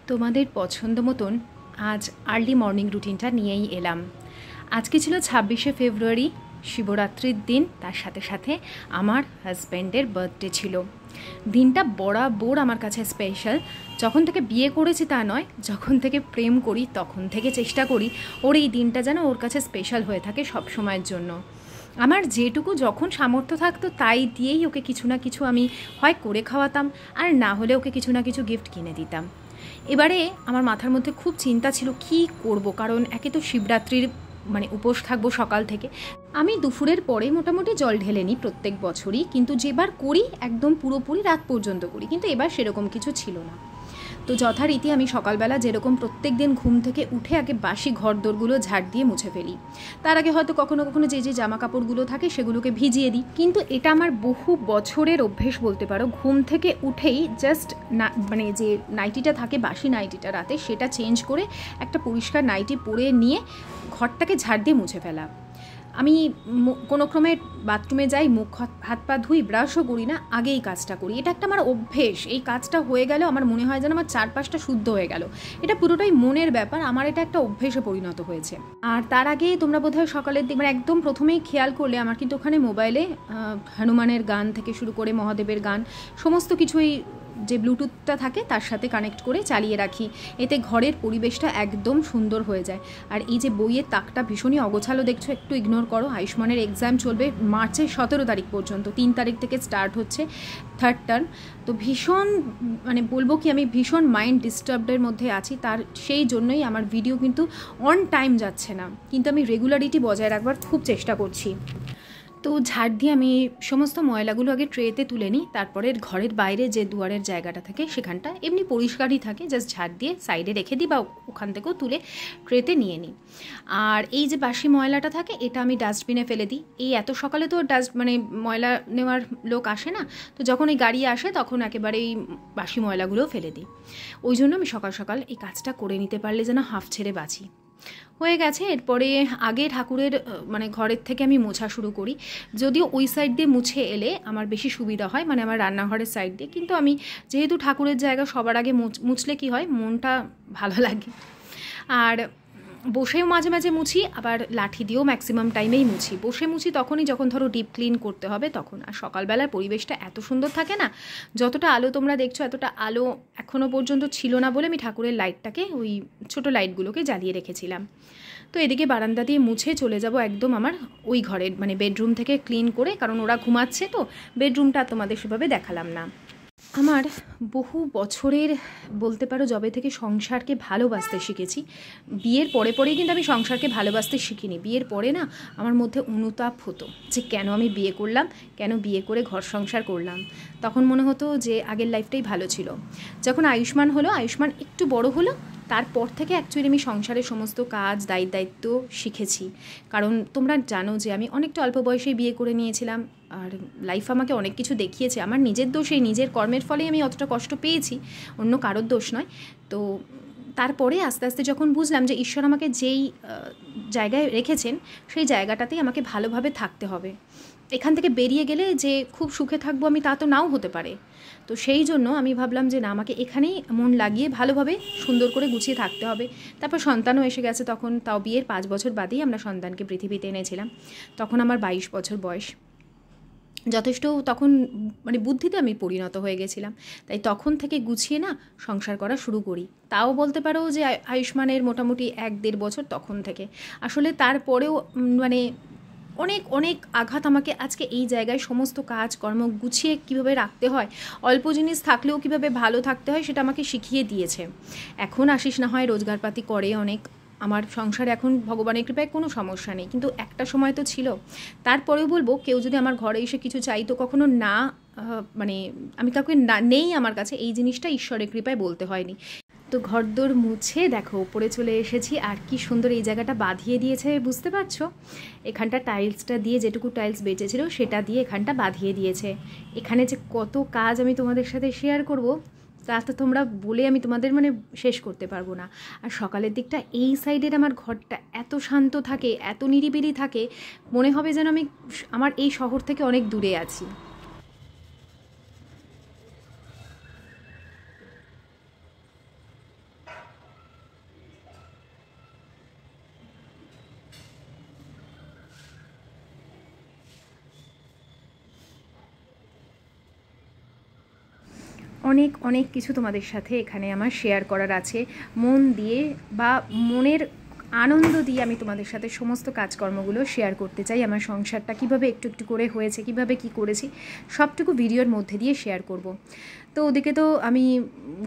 তোমাদের পছন্দ মতন আজ আর্লি মর্নিং রুটিনটা নিয়েই এলাম। আজকে ছিল 26শে ফেব্রুয়ারি, শিবরাত্রির দিন। তার সাথে সাথে আমার হাজব্যান্ডের বার্থডে ছিল। দিনটা বরাবর আমার কাছে স্পেশাল। যখন থেকে বিয়ে করেছি তা নয়, যখন থেকে প্রেম করি তখন থেকে চেষ্টা করি ওর এই দিনটা যেন ওর কাছে স্পেশাল হয়ে থাকে সব সময়ের জন্য। আমার যেটুকু যখন সামর্থ্য থাকতো তাই দিয়েই ওকে কিছু না কিছু আমি হয় করে খাওয়াতাম, আর না হলে ওকে কিছু না কিছু গিফট কিনে দিতাম। এবারে আমার মাথার মধ্যে খুব চিন্তা ছিল কি করব, কারণ একে তো শিবরাত্রির উপোস থাকবো সকাল থেকে। আমি দুপুরের পরে মোটামুটি জল ঢেলে নিই প্রত্যেক বছরই, কিন্তু যেবার করি একদম পুরোপুরি রাত পর্যন্ত করি, কিন্তু এবার সেরকম কিছু ছিল না। তো যথারীতি আমি সকালবেলা যেরকম প্রত্যেক দিন ঘুম থেকে উঠে আগে বাসি ঘরদোরগুলো ঝাড় দিয়ে মুছে ফেলি। তার আগে হয়তো কখনো কখনো যে জামা কাপড়গুলো থাকে সেগুলোকে ভিজিয়ে দিই, কিন্তু এটা আমার বহু বছরের অভ্যেস বলতে পারো। ঘুম থেকে উঠেই জাস্ট যে নাইটিটা থাকে বাসি নাইটিটা রাতে, সেটা চেঞ্জ করে একটা পরিষ্কার নাইটি পরে নিয়ে ঘরটাকে ঝাড় দিয়ে মুছে ফেলা। আমি কোনো ক্রমে বাথরুমে যাই, মুখ হাত পা ধুই, ব্রাশও করি না, আগে এই কাজটা করি। এটা একটা আমার অভ্যেস। এই কাজটা হয়ে গেল আমার মনে হয় যেন আমার চারপাশটা শুদ্ধ হয়ে গেল। এটা পুরোটাই মনের ব্যাপার, আমার এটা একটা অভ্যেসে পরিণত হয়েছে। আর তার আগে তোমরা বোধহয় সকালের দিক একদম প্রথমেই খেয়াল করলে আমার কিন্তু ওখানে মোবাইলে হনুমানের গান থেকে শুরু করে মহাদেবের গান সমস্ত কিছুই যে ব্লুটুথটা থাকে তার সাথে কানেক্ট করে চালিয়ে রাখি। এতে ঘরের পরিবেশটা একদম সুন্দর হয়ে যায়। আর এই যে বইয়ের তাকটা ভীষণই অগোছালো দেখছো, একটু ইগনোর করো। আয়ুষ্মানের এক্সাম চলবে মার্চের 17 তারিখ পর্যন্ত, 3 তারিখ থেকে স্টার্ট হচ্ছে থার্ড টার্ম। তো ভীষণ বলবো কি আমি ভীষণ মাইন্ড ডিস্টার্বডের মধ্যে আছি। তার সেই জন্যই আমার ভিডিও কিন্তু অন টাইম যাচ্ছে না, কিন্তু আমি রেগুলারিটি বজায় রাখবার খুব চেষ্টা করছি। তো ঝাড় দিয়ে আমি সমস্ত ময়লাগুলো আগে ট্রেতে তুলে নিই, তারপরে ঘরের বাইরে যে দুয়ারের জায়গাটা থাকে সেখানটা এমনি পরিষ্কারই থাকে, জাস্ট ঝাড় দিয়ে সাইডে রেখে দিই বা ওখান থেকেও তুলে ট্রেতে নিয়ে নিই। আর এই যে বাসি ময়লাটা থাকে এটা আমি ডাস্টবিনে ফেলে দিই। এই এত সকালে তো ময়লা নেওয়ার লোক আসে না, তো যখন এই গাড়ি আসে তখন একেবারে এই বাসি ময়লাগুলোও ফেলে দিই। ওই জন্য আমি সকাল সকাল এই কাজটা করে নিতে পারলে যেন হাফ ছেড়ে বাঁচি। হয়ে গেছে। এরপরে আগে ঠাকুরের ঘরের থেকে আমি মোছা শুরু করি। যদিও ওই সাইড দিয়ে মুছে এলে আমার বেশি সুবিধা হয়, আমার রান্নাঘরের সাইড দিয়ে, কিন্তু আমি যেহেতু ঠাকুরের জায়গা সবার আগে মুছলে কি হয় মনটা ভালো লাগে। আর বসেও মাঝে মাঝে মুছি, আবার লাঠি দিয়েও ম্যাক্সিমাম টাইমেই মুছি। বসে মুছি তখনই যখন ধরো ডিপ ক্লিন করতে হবে তখন। আর সকালবেলার পরিবেশটা এত সুন্দর থাকে না, যতটা আলো তোমরা দেখছো এতটা আলো এখনও পর্যন্ত ছিল না বলে আমি ঠাকুরের লাইটটাকে ওই ছোটো লাইটগুলোকে জ্বালিয়ে রেখেছিলাম। তো এদিকে বারান্দা দিয়ে মুছে চলে যাব একদম আমার ওই ঘরের বেডরুম থেকে ক্লিন করে, কারণ ওরা ঘুমাচ্ছে তো বেডরুমটা তোমাদের সেভাবে দেখালাম না। আমার বহু বছরের বলতে পারো যবে থেকে সংসারকে ভালোবাসতে শিখেছি। বিয়ের পরে পরেই কিন্তু আমি সংসারকে ভালোবাসতে শিখিনি। বিয়ের পরে না আমার মধ্যে অনুতাপ হতো যে কেন আমি বিয়ে করলাম, কেন বিয়ে করে ঘর সংসার করলাম। তখন মনে হতো যে আগের লাইফটাই ভালো ছিল। যখন আয়ুষ্মান একটু বড় হলো, তারপর থেকে অ্যাকচুয়ালি আমি সংসারের সমস্ত কাজ দায়িত্ব শিখেছি। কারণ তোমরা জানো যে আমি অনেকটা অল্প বয়সেই বিয়ে করে নিয়েছিলাম, আর লাইফ আমাকে অনেক কিছু দেখিয়েছে। আমার নিজের দোষেই, নিজের কর্মের ফলেই আমি অতটা কষ্ট পেয়েছি, অন্য কারোর দোষ নয়। তো তারপরে আস্তে আস্তে যখন বুঝলাম যে ঈশ্বর আমাকে যেই জায়গায় রেখেছেন সেই জায়গাটাতেই আমাকে ভালোভাবে থাকতে হবে। এখান থেকে বেরিয়ে গেলে যে খুব সুখে থাকবো আমি তা তো নাও হতে পারে। তো সেই জন্য আমি ভাবলাম যে না, আমাকে এখানেই মন লাগিয়ে ভালোভাবে সুন্দর করে গুছিয়ে থাকতে হবে। তারপর সন্তানও এসে গেছে তখন, তাও বিয়ের 5 বছর বাদেই আমরা সন্তানকে পৃথিবীতে এনেছিলাম। তখন আমার 22 বছর বয়স। যথেষ্ট তখন বুদ্ধিতে আমি পরিণত হয়ে গেছিলাম। তাই তখন থেকে গুছিয়ে না সংসার করা শুরু করি। তাও বলতে পারো যে আয়ুষ্মানের মোটামুটি 1-1.5 বছর তখন থেকে। আসলে তারপরেও অনেক অনেক আঘাত আমাকে আজকে এই জায়গায় সমস্ত কাজকর্ম গুছিয়ে কীভাবে রাখতে হয়, অল্প জিনিস থাকলেও কীভাবে ভালো থাকতে হয় সেটা আমাকে শিখিয়ে দিয়েছে। এখন আশিস না হয় রোজগারপাতি করে অনেক, আমার সংসারে এখন ভগবানের কৃপায় কোনো সমস্যা নেই, কিন্তু একটা সময় তো ছিল। তারপরেও বলবো, কেউ যদি আমার ঘরে এসে কিছু চাইতো কখনো না আমি কাউকে না নেই আমার কাছে, এই জিনিসটা ঈশ্বরের কৃপায় বলতে হয়নি। তো ঘরদোর মুছে দেখো উপরে চলে এসেছি, আর কি সুন্দর এই জায়গাটা বাঁধিয়ে দিয়েছে বুঝতে পারছো। এখানটা টাইলসটা দিয়ে, যেটুকু টাইলস বেঁচেছিল সেটা দিয়ে এখানটা বাঁধিয়ে দিয়েছে। এখানে যে কত কাজ আমি তোমাদের সাথে শেয়ার করব তা তো তোমরা বলে আমি তোমাদের শেষ করতে পারবো না। আর সকালের দিকটা এই সাইডের আমার ঘরটা এত শান্ত থাকে, এত নিরিবিলি থাকে, মনে হবে যেন আমি আমার এই শহর থেকে অনেক দূরে আছি। অনেক অনেক কিছু তোমাদের সাথে এখানে আমার শেয়ার করার আছে। মন দিয়ে বা মনের আনন্দ দিয়ে আমি তোমাদের সাথে সমস্ত কাজকর্মগুলো শেয়ার করতে চাই। আমার সংসারটা কিভাবে একটু একটু করে হয়েছে, কিভাবে কি করেছি, সবটুকু ভিডিওর মধ্যে দিয়ে শেয়ার করব। তো ওদিকে তো আমি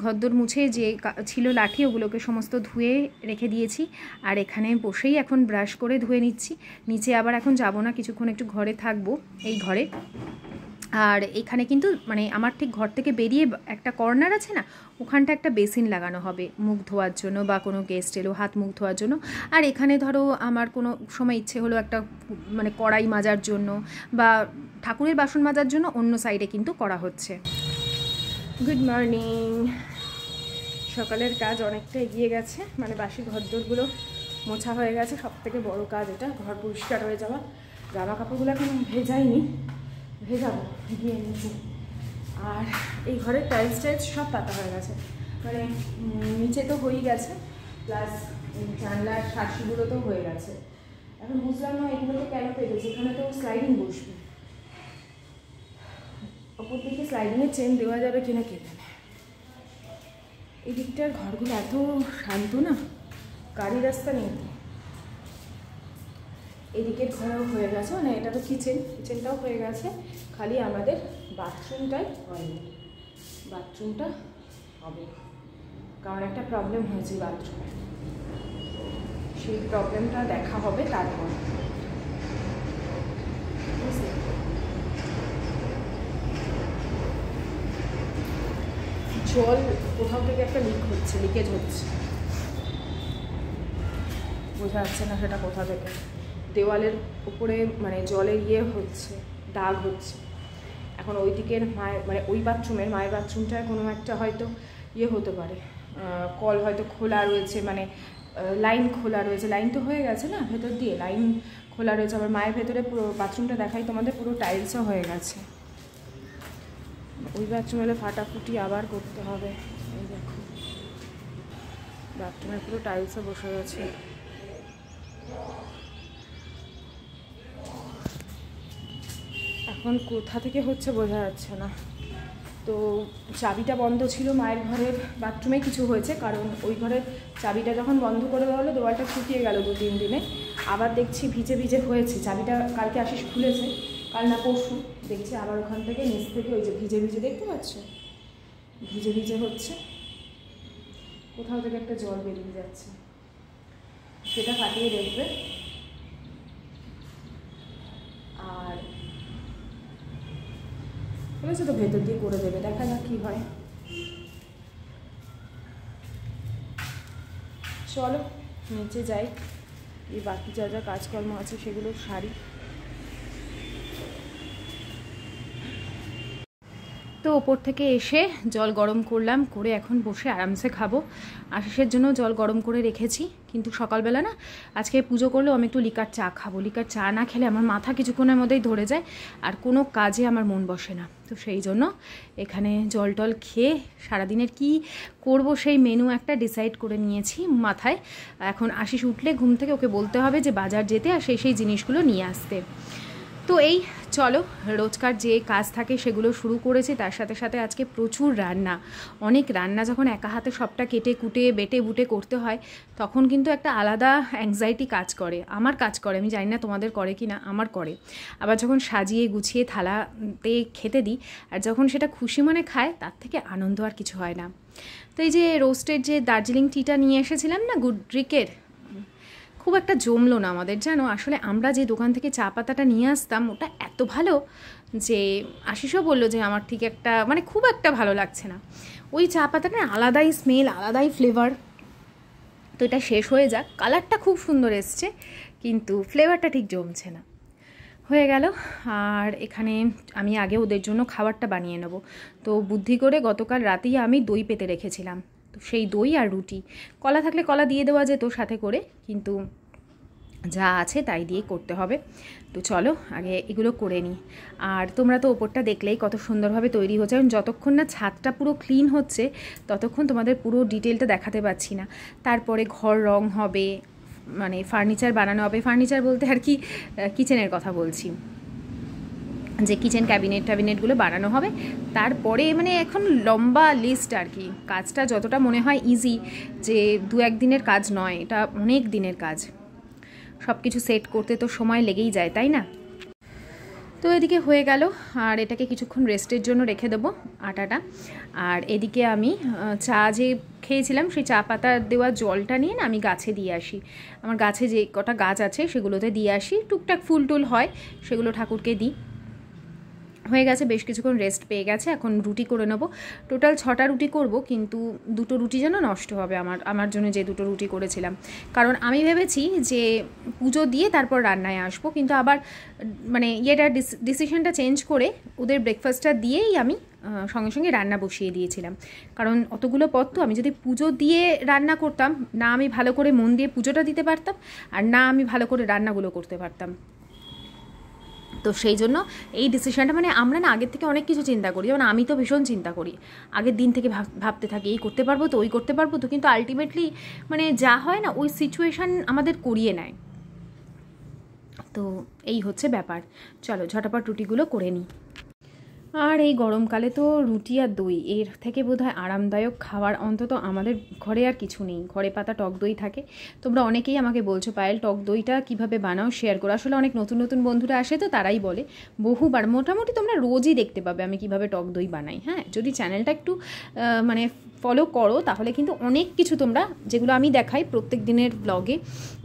ঘরদোর মুছে যে ছিল লাঠি ওগুলোকে সমস্ত ধুয়ে রেখে দিয়েছি, আর এখানে বসেই এখন ব্রাশ করে ধুয়ে নিচ্ছি। নিচে আবার এখন যাব না, কিছুক্ষণ একটু ঘরে থাকবো, এই ঘরে। আর এখানে কিন্তু মানে আমার ঠিক ঘর থেকে বেরিয়ে একটা কর্নার আছে না, ওখানটা একটা বেসিন লাগানো হবে মুখ ধোয়ার জন্য বা কোনো গেস্ট এলো হাত মুখ ধোয়ার জন্য। আর এখানে ধরো আমার কোনো সময় ইচ্ছে হলো একটা মানে কড়াই মাজার জন্য বা ঠাকুরের বাসন মাজার জন্য অন্য সাইডে কিন্তু করা হচ্ছে। Good morning. সকালের কাজ অনেকটা এগিয়ে গেছে, মানে বাসি ঘরদোরগুলো মোছা হয়ে গেছে। সব থেকে বড়ো কাজ এটা, ঘর পরিষ্কার হয়ে যাওয়া। জামা কাপড়গুলো এখন ভেজাইনি, ভেজাবো গিয়ে নিচে। আর এই ঘরের টাইলস সব পাতা হয়ে গেছে, মানে নিচে তো হয়েই গেছে, প্লাস জানলার শাঁসিগুলো তো হয়ে গেছে। এখন বুঝলাম না এগুলো তো কেন পেরেছে, এখানে তো স্লাইডিং বসবে, ওপর দিকে স্লাইডিংয়ের চেন দেওয়া যাবে কিনা কে জানে। এই দিকটার ঘরগুলো এত শান্ত না, গাড়ি রাস্তা নেই। এদিকের ঘরেও হয়ে গেছে, মানে এটা তো কিচেনটাও হয়ে গেছে, খালি আমাদের বাথরুমটাই হয়নি। বাথরুমটা হবে, কারণ একটা প্রবলেম হয়েছে বাথরুমে, সেই প্রবলেমটা দেখা হবে তারপর। জল কোথাও থেকে একটা লিকেজ হচ্ছে, বোঝা যাচ্ছে না সেটা কোথা থেকে। দেওয়ালের উপরে মানে জলের হচ্ছে, দাগ হচ্ছে। এখন ওই দিকের মায়ের মানে ওই বাথরুমের মায়ের বাথরুমটায় কোনো একটা হয়তো হতে পারে, কল হয়তো খোলা রয়েছে, মানে লাইন খোলা রয়েছে। লাইন তো হয়ে গেছে না, ভেতর দিয়ে লাইন খোলা রয়েছে। আবার মায়ের ভেতরে পুরো বাথরুমটা দেখাই তোমাদের, পুরো টাইলসও হয়ে গেছে। ওই বাথরুম হলে ফাটাফুটি আবার করতে হবে। এই দেখো বাথরুমের পুরো টাইলসও বসে গেছে। এখন কোথা থেকে হচ্ছে বোঝা যাচ্ছে না। তো চাবিটা বন্ধ ছিল মায়ের ঘরের বাথরুমে, কিছু হয়েছে কারণ ওই ঘরের চাবিটা যখন বন্ধ করে দেওয়া হলো দেওয়ালটা শুকিয়ে গেল 2-3 দিনে। আবার দেখছি ভিজে ভিজে হয়েছে, চাবিটা কালকে আশিস খুলেছে, কাল না পরশু, দেখছি আবার ওখান থেকে নিচ থেকে ওই যে ভিজে ভিজে দেখতে পাচ্ছ, ভিজে ভিজে হচ্ছে, কোথাও থেকে একটা জল বেরিয়ে যাচ্ছে, সেটা ফাটিয়ে দেখবে। আর বলেছে তো ভেতর দিয়ে করে দেবে, দেখা যাক কী হয়। চলো নিচে যাই, এই বাকি যা যা কাজকর্ম আছে সেগুলো সারি। তো ওপর থেকে এসে জল গরম করলাম, করে এখন বসে আরামসে খাবো। আশিসের জন্য জল গরম করে রেখেছি, কিন্তু সকালবেলা না আজকে পুজো করলেও আমি একটু লিকার চা খাবো। লিকার চা না খেলে আমার মাথা কিছুক্ষণের মধ্যেই ধরে যায়, আর কোনো কাজে আমার মন বসে না। তো সেই জন্য এখানে জল টল খেয়ে সারাদিনের কি করব সেই মেনু একটা ডিসাইড করে নিয়েছি মাথায়। এখন আশিস উঠলে ঘুম থেকে ওকে বলতে হবে যে বাজার যেতে আর সেই জিনিসগুলো নিয়ে আসতে। তো এই চলো, রোজকার যে কাজ থাকে সেগুলো শুরু করেছি, তার সাথে সাথে আজকে প্রচুর রান্না। অনেক রান্না যখন একা হাতে সবটা কেটে কুটে বেটে বুটে করতে হয়, তখন কিন্তু একটা আলাদা অ্যাংজাইটি কাজ করে। আমার কাজ করে, আমি জানি না তোমাদের করে কি না, আমার করে। আবার যখন সাজিয়ে গুছিয়ে থালাতে খেতে দিই আর যখন সেটা খুশি মনে খায়, তার থেকে আনন্দ আর কিছু হয় না। তো এই যে রোস্টেড যে দার্জিলিং টিটা নিয়ে এসেছিলাম না গুডরিকের, খুব একটা জমলো না আমাদের, জানো। আসলে আমরা যে দোকান থেকে চা পাতাটা নিয়ে আসতাম ওটা এত ভালো যে আশিসও বললো যে আমার ঠিক একটা মানে খুব একটা ভালো লাগছে না। ওই চা পাতাটা আলাদাই স্মেল, আলাদাই ফ্লেভার। তো এটা শেষ হয়ে যাক, কালারটা খুব সুন্দর এসছে কিন্তু ফ্লেভারটা ঠিক জমছে না। হয়ে গেল। আর এখানে আমি আগে ওদের জন্য খাবারটা বানিয়ে নেব। তো বুদ্ধি করে গতকাল রাতেই আমি দই পেতে রেখেছিলাম, তো সেই দই আর রুটি, কলা থাকলে কলা দিয়ে দেওয়া যেত সাথে করে, কিন্তু যা আছে তাই দিয়ে করতে হবে। তো চলো আগে এগুলো করে নিই। আর তোমরা তো ওপরটা দেখলেই কত সুন্দরভাবে তৈরি হচ্ছে। এবং যতক্ষণ না ছাদটা পুরো ক্লিন হচ্ছে ততক্ষণ তোমাদের পুরো ডিটেলটা দেখাতে পারছি না। তারপরে ঘর রং হবে, মানে ফার্নিচার বানানো হবে। ফার্নিচার বলতে আর কি কিচেনের কথা বলছি। যে কিচেন ক্যাবিনেটগুলো বানানো হবে। তারপরে মানে এখন লম্বা লিস্ট আর কি। কাজটা যতটা মনে হয় ইজি, যে 2-1 দিনের কাজ নয়, এটা অনেক দিনের কাজ। সব কিছু সেট করতে তো সময় লেগেই যায়, তাই না? তো এদিকে হয়ে গেল, আর এটাকে কিছুক্ষণ রেস্টের জন্য রেখে দেবো আটাটা। আর এদিকে আমি চা যে খেয়েছিলাম সেই চা পাতা দেওয়া জলটা নিয়ে না আমি গাছে দিয়ে আসি। আমার গাছে যে কটা গাছ আছে সেগুলোতে দিয়ে আসি, টুকটাক ফুল টুল হয় সেগুলো ঠাকুরকে দিই। হয়ে গেছে, বেশ কিছুক্ষণ রেস্ট পেয়ে গেছে। এখন রুটি করে নেবো। টোটাল 6টা রুটি করব, কিন্তু 2টো রুটি যেন নষ্ট হবে আমার জন্য, যে 2টো রুটি করেছিলাম। কারণ আমি ভেবেছি যে পুজো দিয়ে তারপর রান্নায় আসবো, কিন্তু আবার মানে ডিসিশনটা চেঞ্জ করে ওদের ব্রেকফাস্টটা দিয়েই আমি সঙ্গে সঙ্গে রান্না বসিয়ে দিয়েছিলাম। কারণ অতগুলো পদ তো আমি যদি পুজো দিয়ে রান্না করতাম না, আমি ভালো করে মন দিয়ে পুজোটা দিতে পারতাম, আর না আমি ভালো করে রান্নাগুলো করতে পারতাম। তো সেই জন্য এই ডিসিশনটা, মানে আমরা না আগের থেকে অনেক কিছু চিন্তা করি, যেমন আমি তো ভীষণ চিন্তা করি, আগের দিন থেকে ভাবতে থাকি এই করতে পারবো তো, ওই করতে পারবো তো, কিন্তু আলটিমেটলি মানে যা হয় না ওই সিচুয়েশান আমাদের করিয়ে নেয়। তো এই হচ্ছে ব্যাপার। চলো ঝটাপট রুটিগুলো করে নিই। আর এই গরমকালে তো রুটি আর দই, এর থেকে বোধহয় আরামদায়ক খাবার অন্তত আমাদের ঘরে আর কিছু নেই। ঘরে পাতা টক দই থাকে। তোমরা অনেকেই আমাকে বলছো পায়েল টক দইটা কীভাবে বানাও শেয়ার করো। আসলে অনেক নতুন নতুন বন্ধুরা আসে তো তারাই বলে, বহুবার মোটামুটি তোমরা রোজই দেখতে পাবে আমি কিভাবে টক দই বানাই। হ্যাঁ, যদি চ্যানেলটা একটু মানে ফলো করো তাহলে কিন্তু অনেক কিছু তোমরা, যেগুলো আমি দেখাই প্রত্যেক দিনের ব্লগে,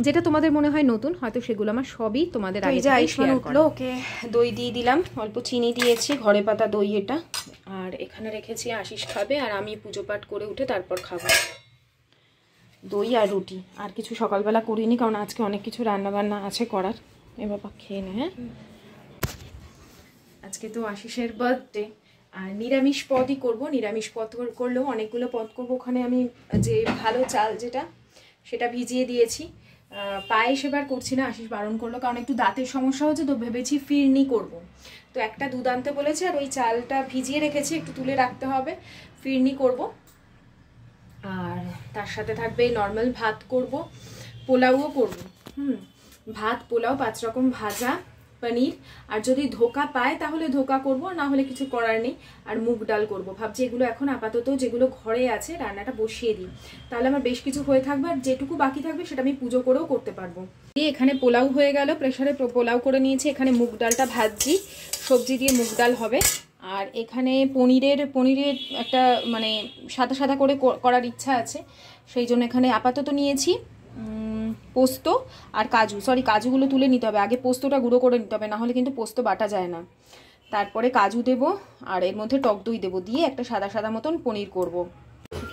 যেটা তোমাদের মনে হয় নতুন, হয়তো সেগুলো আমার সবই তোমাদের আগে শেয়ার করো। ওকে দই দিয়ে দিলাম, অল্প চিনি দিয়েছি, ঘরে পাতা দই এটা। আর এখানে রেখেছি আশিস খাবে, আর আমি পুজো পাঠ করে উঠে তারপর খাবো। দই আর রুটি, আর কিছু সকালবেলা করিনি, কারণ আজকে অনেক কিছু রান্নাবান্না আছে করার। এ বাবা খেয়ে নে। হ্যাঁ, আজকে তো আশিসের বার্থডে, আর নিরামিষ পদই করবো। নিরামিষ পদ করলেও অনেকগুলো পদ করবো। ওখানে আমি যে ভালো চাল যেটা, সেটা ভিজিয়ে দিয়েছি। পায়েস এবার করছি না, আশিস বারণ করলো, কারণ একটু দাঁতের সমস্যা হচ্ছে, তো ভেবেছি ফিরনি করব। তো একটা দুধ আনতে বলেছে, আর ওই চালটা ভিজিয়ে রেখেছি, একটু তুলে রাখতে হবে, ফিরনি করব। আর তার সাথে থাকবে নর্মাল ভাত করব, পোলাওও করব। ভাত, পোলাও, 5 রকম ভাজা, পনির, আর যদি ধোকা পায় তাহলে ধোকা করব, না হলে কিছু করার নেই। আর মুগ ডাল করব। ভাবছি এগুলো এখন আপাতত যেগুলো ঘরে আছে রান্নাটা বসিয়ে দিই, তাহলে আমার বেশ কিছু হয়ে থাকবে, আর যেটুকু বাকি থাকবে সেটা আমি পুজো করেও করতে পারবো। এখানে পোলাও হয়ে গেল, প্রেসারে পোলাও করে নিয়েছি। এখানে মুগ ডালটা ভাজছি, সবজি দিয়ে মুগ ডাল হবে। আর এখানে পনিরের একটা মানে সাদা সাদা করে করার ইচ্ছা আছে, সেই জন্য এখানে আপাতত নিয়েছি পোস্ত আর কাজু। কাজুগুলো তুলে নিতে হবে, আগে পোস্তটা গুঁড়ো করে নিতে হবে, নাহলে কিন্তু পোস্ত বাটা যায় না। তারপরে কাজু দেব, আর এর মধ্যে টক দই দেবো, দিয়ে একটা সাদা সাদা মতন পনির করব।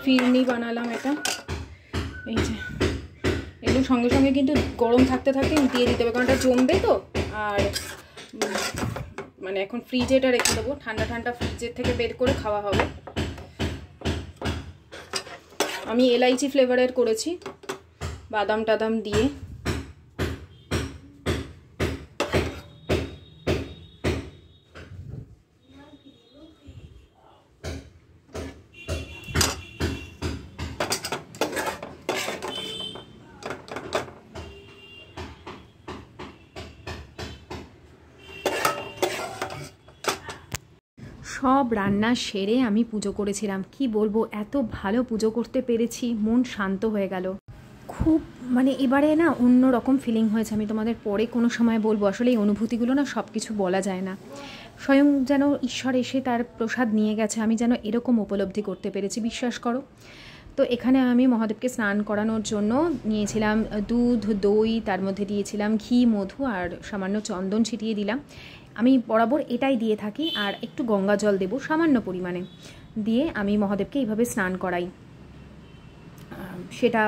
ফিরনি বানালাম এটা, এই যে এগুলো সঙ্গে সঙ্গে কিন্তু গরম থাকতে থাকতে দিয়ে দিতে হবে, কারণ এটা জমবে তো। আর মানে এখন ফ্রিজে এটা রেখে দেবো, ঠান্ডা ঠান্ডা ফ্রিজের থেকে বের করে খাওয়া হবে। আমি এলাইচি ফ্লেভারের করেছি, বাদাম টাদাম দিয়ে। সব রান্না সেরে আমি পুজো করেছিলাম। কি বলবো, এত ভালো পুজো করতে পেরেছি, মন শান্ত হয়ে গেল খুব। মানে এবারে না অন্য রকম ফিলিং হয়েছে, আমি তোমাদের পরে কোনো সময় বলবো। আসলে এই অনুভূতিগুলো না সব কিছু বলা যায় না, স্বয়ং যেন ঈশ্বর এসে তার প্রসাদ নিয়ে গেছে, আমি যেন এরকম উপলব্ধি করতে পেরেছি, বিশ্বাস করো। তো এখানে আমি মহাদেবকে স্নান করানোর জন্য নিয়েছিলাম দুধ, দই, তার মধ্যে দিয়েছিলাম ঘি, মধু, আর সামান্য চন্দন ছিটিয়ে দিলাম। আমি বরাবর এটাই দিয়ে থাকি, আর একটু গঙ্গা জল দেবো সামান্য পরিমাণে, দিয়ে আমি মহাদেবকে এইভাবে স্নান করাই। সেটা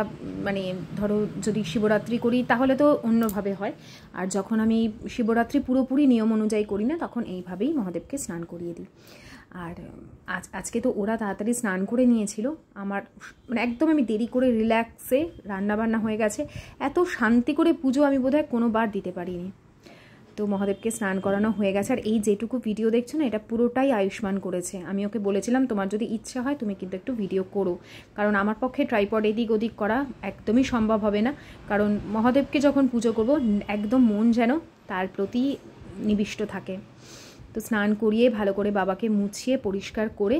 মানে ধরো যদি শিবরাত্রি করি তাহলে তো অন্যভাবে হয়, আর যখন আমি শিবরাত্রি পুরোপুরি নিয়ম অনুযায়ী করি না, তখন এইভাবেই মহাদেবকে স্নান করিয়ে দিই। আর আজকে তো ওরা তাড়াতাড়ি স্নান করে নিয়েছিল, আমার মানে একদম আমি দেরি করে রিল্যাক্সে রান্নাবান্না হয়ে গেছে। এত শান্তি করে পুজো আমি বোধহয় কোনোবার দিতে পারিনি। তো মহাদেবকে স্নান করানো হয়ে গেছে, আর এই যেটুকু ভিডিও দেখছো না, এটা পুরোটাই আয়ুষ্মান করেছে। আমি ওকে বলেছিলাম তোমার যদি ইচ্ছে হয় তুমি কিন্তু একটু ভিডিও করো, কারণ আমার পক্ষে ট্রাইপড এদিক ওদিক করা একদমই সম্ভব হবে না। কারণ মহাদেবকে যখন পুজো করব একদম মন যেন তার প্রতি নিবিষ্ট থাকে। তো স্নান করিয়ে ভালো করে বাবাকে মুছিয়ে পরিষ্কার করে,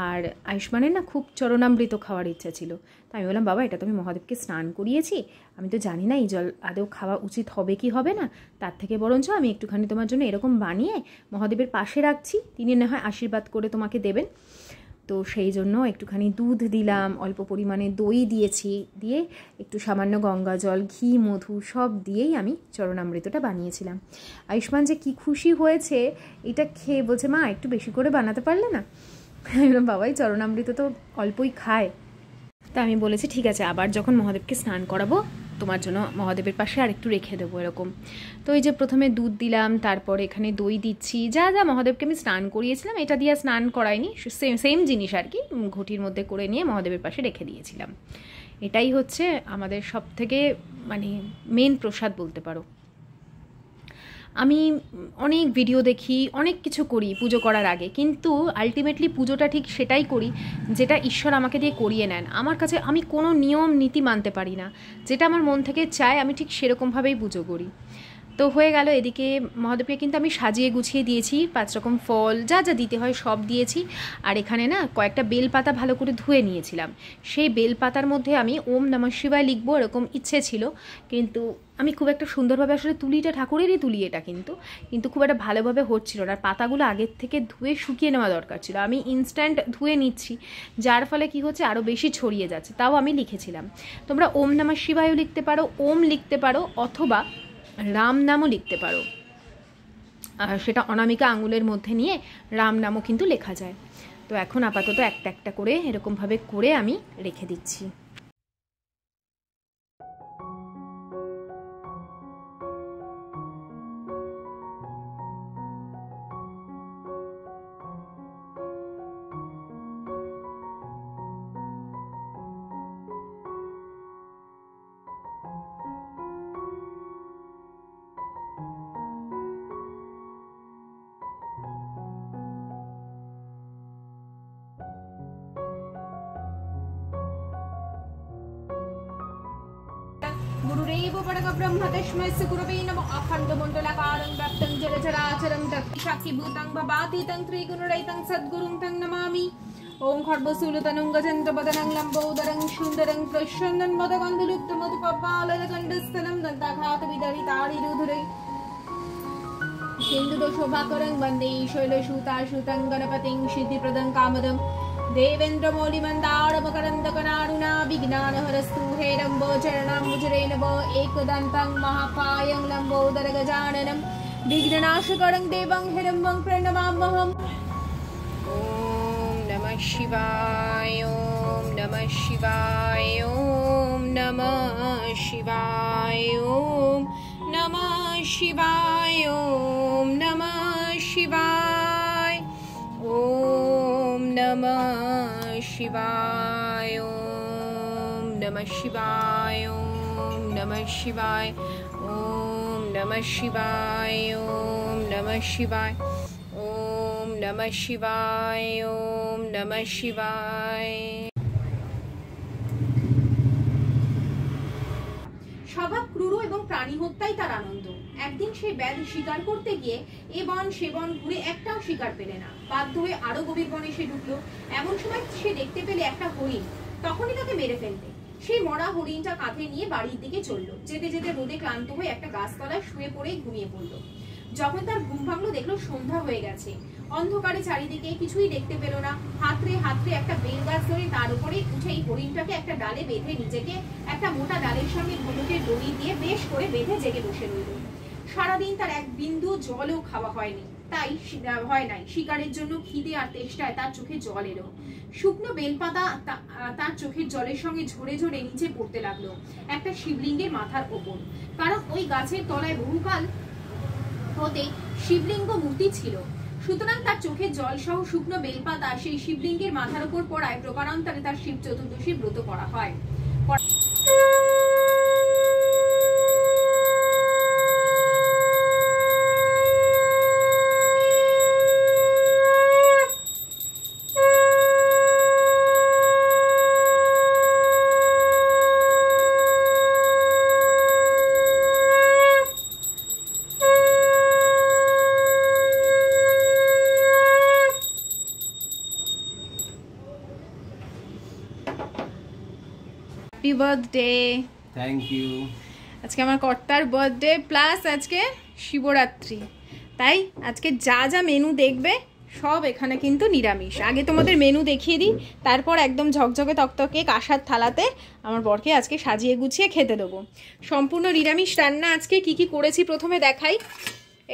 আর আয়ুষ্মানের না খুব চরণামৃত খাওয়ার ইচ্ছা ছিল। তো আমি বললাম, বাবা এটা তো আমি মহাদেবকে স্নান করিয়েছি, আমি তো জানি না এই জল আদৌ খাওয়া উচিত হবে কি হবে না, তার থেকে বরঞ্চ আমি একটুখানি তোমার জন্য এরকম বানিয়ে মহাদেবের পাশে রাখছি, তিনি না হয় আশীর্বাদ করে তোমাকে দেবেন। তো সেই জন্য একটুখানি দুধ দিলাম, অল্প পরিমাণে দই দিয়েছি, দিয়ে একটু সামান্য গঙ্গা জল, ঘি, মধু সব দিয়েই আমি চরণামৃতটা বানিয়েছিলাম। আয়ুষ্মান যে কি খুশি হয়েছে এটা খেয়ে, বলছে মা একটু বেশি করে বানাতে পারলে না। বাবাই চরণামৃত তো অল্পই খায়। তা আমি বলেছি ঠিক আছে, আবার যখন মহাদেবকে স্নান করাবো তোমার জন্য মহাদেবের পাশে আর একটু রেখে দেবো এরকম। তো এই যে প্রথমে দুধ দিলাম, তারপর এখানে দই দিচ্ছি, যা যা মহাদেবকে আমি স্নান করিয়েছিলাম, এটা দিয়ে স্নান করাইনি, সেম জিনিস আর কি, ঘটির মধ্যে করে নিয়ে মহাদেবের পাশে রেখে দিয়েছিলাম। এটাই হচ্ছে আমাদের সব থেকে মানে মেন প্রসাদ বলতে পারো। আমি অনেক ভিডিও দেখি, অনেক কিছু করি পুজো করার আগে, কিন্তু আলটিমেটলি পুজোটা ঠিক সেটাই করি যেটা ঈশ্বর আমাকে দিয়ে করিয়ে নেন। আমার কাছে আমি কোনো নিয়ম নীতি মানতে পারি না, যেটা আমার মন থেকে চায় আমি ঠিক সেরকমভাবেই পুজো করি। তো হয়ে গেল, এদিকে মহাদেবকে কিন্তু আমি সাজিয়ে গুছিয়ে দিয়েছি, 5 রকম ফল যা যা দিতে হয় সব দিয়েছি। আর এখানে না কয়েকটা বেলপাতা ভালো করে ধুয়ে নিয়েছিলাম, সেই বেলপাতার মধ্যে আমি ওম নমঃ শিবায় লিখবো এরকম ইচ্ছে ছিল, কিন্তু আমি খুব একটা সুন্দরভাবে আসলে তুলিটা ঠাকুরেরই তুলি এটা, কিন্তু খুব একটা ভালোভাবে হচ্ছিল না। আর পাতাগুলো আগের থেকে ধুয়ে শুকিয়ে নেওয়া দরকার ছিল, আমি ইনস্ট্যান্ট ধুয়ে নিচ্ছি, যার ফলে কি হচ্ছে আরও বেশি ছড়িয়ে যাচ্ছে। তাও আমি লিখেছিলাম, তোমরা ওম নমঃ শিবায়ও লিখতে পারো, ওম লিখতে পারো, অথবা রাম নামও লিখতে পারো, আর সেটা অনামিকা আঙুলের মধ্যে নিয়ে রাম নামও কিন্তু লেখা যায়। তো এখন আপাতত একটা একটা করে এরকমভাবে করে আমি রেখে দিচ্ছি। गुरुरेव परब्रह्म तस्मै गुरवे नमः। अखण्डमण्डलाकारं व्याप्तं जलचराचरं साक्षीभूतं भवातीतं त्रिगुणरहितं सद्गुरुं तं नमामि। ओं खड्गशूलतनुं गजेन्द्रवदनं लम्बोदरं सुन्दरं प्रसन्नं मदगन्धलुप्तमधुकपालकण्डस्थलं दन्ताघातविदरितारिरुधुरै सिन्धुदशोभाकरं वन्दे शैलसूताशुतं गणपतिं सिद्धिप्रदं कामदं देवेन्द्रमौलिमन्दारमकरन्दकनारुणा विज्ञानहरस्तु हेरम्बोचरणाम्बुजरे नव एकदन्तं महाकायं लम्बोदरगजाननं विघ्ननाशकरं देवं हिरम्बं प्रणमाम्यहम्। ॐ नमः शिवाय, ॐ नमः शिवाय, ॐ नमः शिवाय, ॐ नमः शिवाय, ॐ नमः शिवाय, ॐ नमः शिवाय, ॐ नमः शिवाय, ॐ नमः शिवाय, ॐ नमः शिवाय, ॐ नमः शिवाय, ॐ नमः शिवाय, ॐ नमः शिवाय। স্বভাব ক্রূর এবং প্রাণী হত্যাই তার আনন্দ। একদিন সে ব্যাধ শিকার করতে গিয়ে এ বন সে বন ঘুরে একটাও শিকার পেলে না। বাধ্য হয়ে আরো গভীর বনে সে ঢুকলো। এমন সময় সে দেখতে পেলে একটা হরিণ, তখনই তাকে মেরে ফেলতে। সেই মরা হরিণটা কাঁধে নিয়ে বাড়ির দিকে চললো। যেতে যেতে রোদে ক্লান্ত হয়ে একটা গাছতলায় শুয়ে পড়ে ঘুমিয়ে পড়লো। যখন তার ঘুম ভাঙলো দেখলো সন্ধ্যা হয়ে গেছে। অন্ধকারে চারিদিকে কিছুই দেখতে পেল না। হাতড়ে হাতড়ে একটা বেল গাছ ধরে তার উপরে উঠে হরিণটাকে একটা ডালে বেঁধে নিজেকে একটা মোটা ডালের সঙ্গে ধনুকের দড়ি দিয়ে বেশ করে বেঁধে জেগে বসে রইল। সারাদিন তার এক বিন্দু জলও খাওয়া হয়নি, হয় নাই। শিকারের জন্য খিদে আর তেষ্টায় তার চোখে জল এলো। শুকনো বেলপাতা তার চোখের জলের সঙ্গে ঝরে ঝরে নিচে পড়তে লাগলো একটা শিবলিঙ্গের মাথার ওপর। কারণ ওই গাছের তলায় বহুকাল হতে শিবলিঙ্গ মূর্তি ছিল। সুতরাং তার চোখের জল সহ শুকনো বেলপাতা সেই শিবলিঙ্গের মাথার উপর পড়ায় প্রকারান্তরে তার শিব চতুর্দশীর ব্রত করা হয়। Happy birthday. Thank you. আজকে আমার কর্তার বার্থডে প্লাস আজকে শিবরাত্রি, তাই আজকে যা যা মেনু দেখবে সব এখানে কিন্তু নিরামিষ। আগে তোমাদের মেনু দেখিয়ে দিই, তারপর একদম ঝকঝকে তকতকে কাঁসার থালাতে আমার বরকে আজকে সাজিয়ে গুছিয়ে খেতে দেবো। সম্পূর্ণ নিরামিষ রান্না। আজকে কি কি করেছি প্রথমে দেখাই।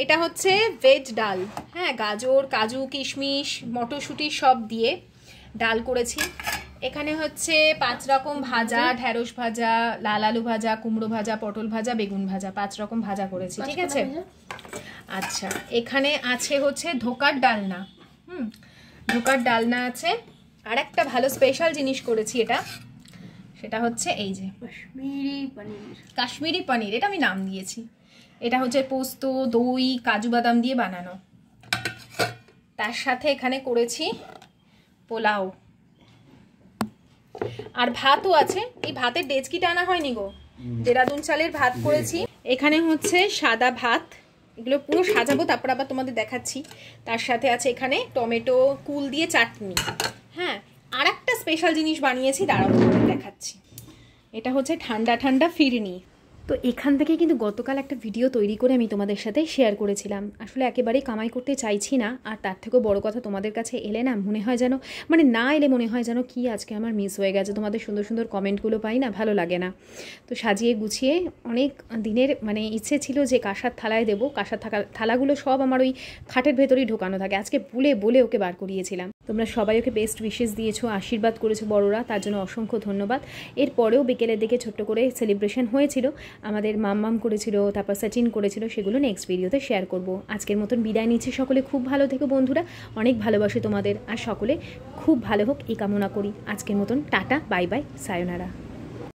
এটা হচ্ছে ভেজ ডাল, হ্যাঁ, গাজর, কাজু, কিশমিশ, মটরশুঁটি সব দিয়ে ডাল করেছি। এখানে হচ্ছে 5 রকম ভাজা, ঢ্যাঁড়স ভাজা, লাল আলু ভাজা, কুমড়ো ভাজা, পটল ভাজা, বেগুন ভাজা, 5 রকম ভাজা করেছি, ঠিক আছে। আচ্ছা, এখানে আছে হচ্ছে ধোকার ডালনা, ধোকার ডালনা আছে। আর একটা ভালো স্পেশাল জিনিস করেছি, এটা সেটা হচ্ছে এই যে কাশ্মীরি পনির, এটা আমি নাম দিয়েছি। এটা হচ্ছে পোস্ত, দই, কাজু বাদাম দিয়ে বানানো। তার সাথে এখানে করেছি পোলাও, আর ভাতও আছে। এই ভাতের ডেচকিটা আনা হয়নি গো, দেরাদুন চালের ভাত করেছি। এখানে হচ্ছে সাদা ভাত, এগুলো পুরো সাজাবো তারপর আবার তোমাদের দেখাচ্ছি। তার সাথে আছে এখানে টমেটো কুল দিয়ে চাটনি। হ্যাঁ, আর একটা স্পেশাল জিনিস বানিয়েছি, দাঁড়াও তোমাদের দেখাচ্ছি। এটা হচ্ছে ঠান্ডা ঠান্ডা ফিরনি। তো এখান থেকে কিন্তু গতকাল একটা ভিডিও তৈরি করে আমি তোমাদের সাথে শেয়ার করেছিলাম। আসলে একেবারেই কামাই করতে চাইছি না, আর তার থেকেও বড় কথা তোমাদের কাছে এলে না মনে হয় যেন, মানে না এলে মনে হয় যেন কি আজকে আমার মিস হয়ে গেছে। তোমাদের সুন্দর সুন্দর কমেন্টগুলো পাই না, ভালো লাগে না। তো সাজিয়ে গুছিয়ে অনেক দিনের মানে ইচ্ছে ছিল যে কাঁসার থালায় দেবো। কাঁসার থালাগুলো সব আমার ওই খাটের ভেতরেই ঢোকানো থাকে। আজকে বলে ওকে বার করিয়েছিলাম। তোমরা সবাই ওকে বেস্ট উইশেস দিয়েছো, আশীর্বাদ করেছো বড়রা, তার জন্য অসংখ্য ধন্যবাদ। এরপরেও বিকেলের দিকে ছোট্ট করে সেলিব্রেশন হয়েছিল, আমাদের মাম্মাম করেছিল, তারপর সচিন করেছিল, সেগুলো নেক্সট ভিডিওতে শেয়ার করব। আজকের মতন বিদায় নিচ্ছি। সকলে খুব ভালো থেকো বন্ধুরা, অনেক ভালোবাসি তোমাদের, আর সকলে খুব ভালো হোক এই কামনা করি। আজকের মতন টাটা, বাই বাই, সায়োনারা।